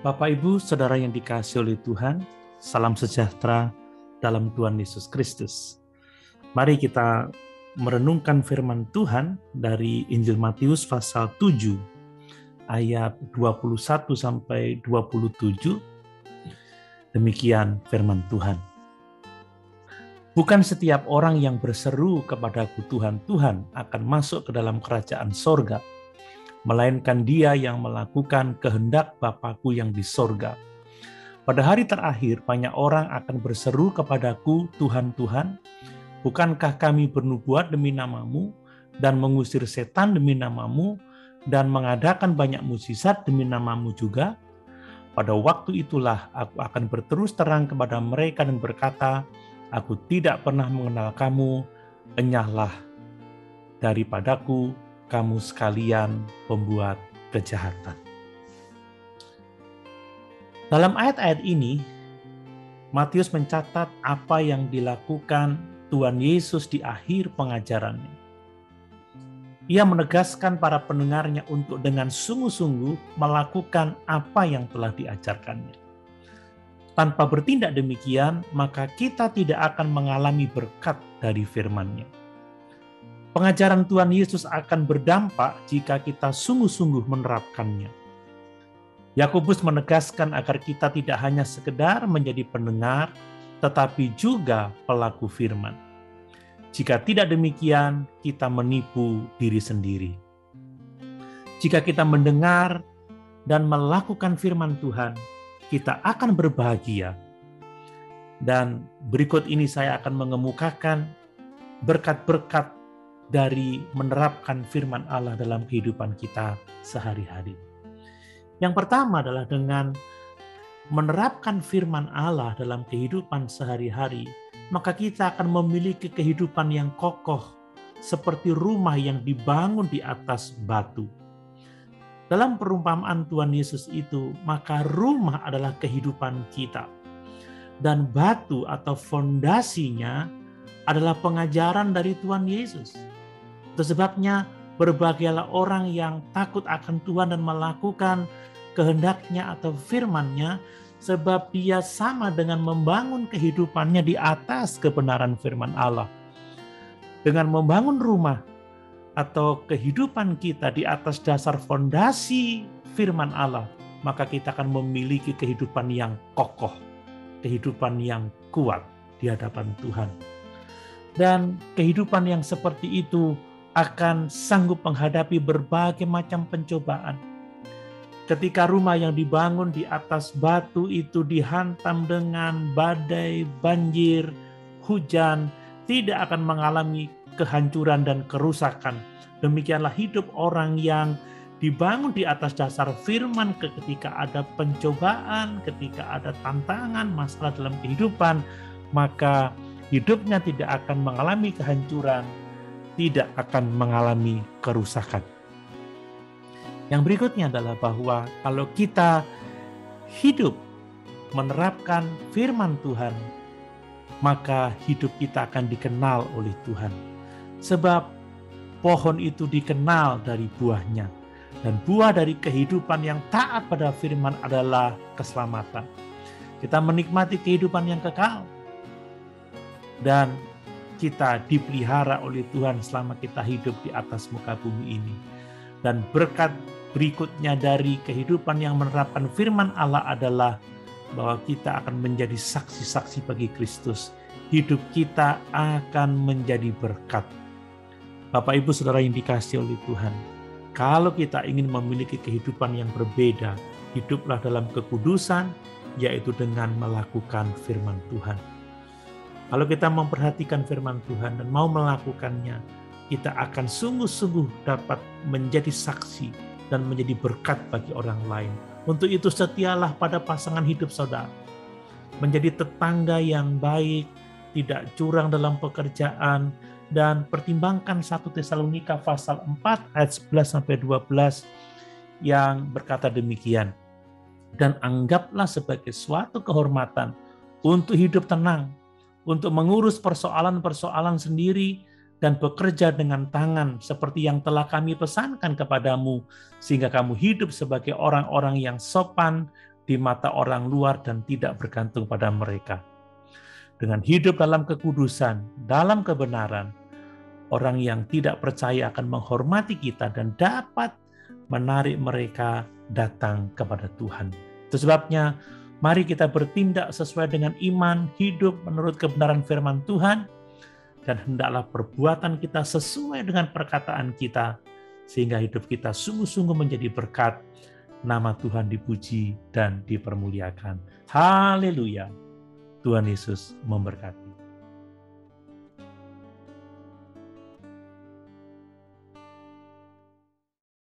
Bapak, Ibu, Saudara yang dikasihi oleh Tuhan, salam sejahtera dalam Tuhan Yesus Kristus. Mari kita merenungkan firman Tuhan dari Injil Matius pasal 7, ayat 21 sampai 27. Demikian firman Tuhan. Bukan setiap orang yang berseru kepadaku Tuhan, Tuhan akan masuk ke dalam kerajaan sorga, melainkan dia yang melakukan kehendak Bapa-Ku yang di sorga. Pada hari terakhir, banyak orang akan berseru kepadaku, Tuhan, Tuhan, bukankah kami bernubuat demi namamu, dan mengusir setan demi namamu, dan mengadakan banyak mukjizat demi namamu juga? Pada waktu itulah aku akan berterus terang kepada mereka dan berkata, aku tidak pernah mengenal kamu, enyahlah daripadaku, kamu sekalian pembuat kejahatan. Dalam ayat-ayat ini, Matius mencatat apa yang dilakukan Tuhan Yesus di akhir pengajarannya. Ia menegaskan para pendengarnya untuk dengan sungguh-sungguh melakukan apa yang telah diajarkannya. Tanpa bertindak demikian, maka kita tidak akan mengalami berkat dari firman-Nya. Pengajaran Tuhan Yesus akan berdampak jika kita sungguh-sungguh menerapkannya. Yakobus menegaskan agar kita tidak hanya sekedar menjadi pendengar, tetapi juga pelaku firman. Jika tidak demikian, kita menipu diri sendiri. Jika kita mendengar dan melakukan firman Tuhan, kita akan berbahagia. Dan berikut ini saya akan mengemukakan berkat-berkat dari menerapkan firman Allah dalam kehidupan kita sehari-hari. Yang pertama adalah dengan menerapkan firman Allah dalam kehidupan sehari-hari, maka kita akan memiliki kehidupan yang kokoh, seperti rumah yang dibangun di atas batu. Dalam perumpamaan Tuhan Yesus itu, maka rumah adalah kehidupan kita. Dan batu atau fondasinya adalah pengajaran dari Tuhan Yesus. Itu sebabnya berbahagialah orang yang takut akan Tuhan dan melakukan kehendaknya atau firman-Nya, sebab dia sama dengan membangun kehidupannya di atas kebenaran firman Allah. Dengan membangun rumah atau kehidupan kita di atas dasar fondasi firman Allah, maka kita akan memiliki kehidupan yang kokoh, kehidupan yang kuat di hadapan Tuhan. Dan kehidupan yang seperti itu akan sanggup menghadapi berbagai macam pencobaan. Ketika rumah yang dibangun di atas batu itu dihantam dengan badai, banjir, hujan, tidak akan mengalami kehancuran dan kerusakan. Demikianlah hidup orang yang dibangun di atas dasar firman. Ketika ada pencobaan, ketika ada tantangan, masalah dalam kehidupan, maka hidupnya tidak akan mengalami kehancuran, tidak akan mengalami kerusakan. Yang berikutnya adalah bahwa kalau kita hidup menerapkan firman Tuhan, maka hidup kita akan dikenal oleh Tuhan. Sebab pohon itu dikenal dari buahnya. Dan buah dari kehidupan yang taat pada firman adalah keselamatan. Kita menikmati kehidupan yang kekal. Dan kita dipelihara oleh Tuhan selama kita hidup di atas muka bumi ini. Dan berkat berikutnya dari kehidupan yang menerapkan firman Allah adalah bahwa kita akan menjadi saksi-saksi bagi Kristus. Hidup kita akan menjadi berkat. Bapak, Ibu, Saudara yang dikasihi oleh Tuhan, kalau kita ingin memiliki kehidupan yang berbeda, hiduplah dalam kekudusan, yaitu dengan melakukan firman Tuhan. Kalau kita memperhatikan firman Tuhan dan mau melakukannya, kita akan sungguh-sungguh dapat menjadi saksi dan menjadi berkat bagi orang lain. Untuk itu setialah pada pasangan hidup saudara. Menjadi tetangga yang baik, tidak curang dalam pekerjaan, dan pertimbangkan 1 Tesalonika pasal 4 ayat 11-12 yang berkata demikian. Dan anggaplah sebagai suatu kehormatan untuk hidup tenang, untuk mengurus persoalan-persoalan sendiri, dan bekerja dengan tangan seperti yang telah kami pesankan kepadamu, sehingga kamu hidup sebagai orang-orang yang sopan di mata orang luar dan tidak bergantung pada mereka. Dengan hidup dalam kekudusan, dalam kebenaran, orang yang tidak percaya akan menghormati kita dan dapat menarik mereka datang kepada Tuhan. Itu sebabnya mari kita bertindak sesuai dengan iman, hidup menurut kebenaran firman Tuhan, dan hendaklah perbuatan kita sesuai dengan perkataan kita, sehingga hidup kita sungguh-sungguh menjadi berkat, nama Tuhan dipuji dan dipermuliakan. Haleluya. Tuhan Yesus memberkati.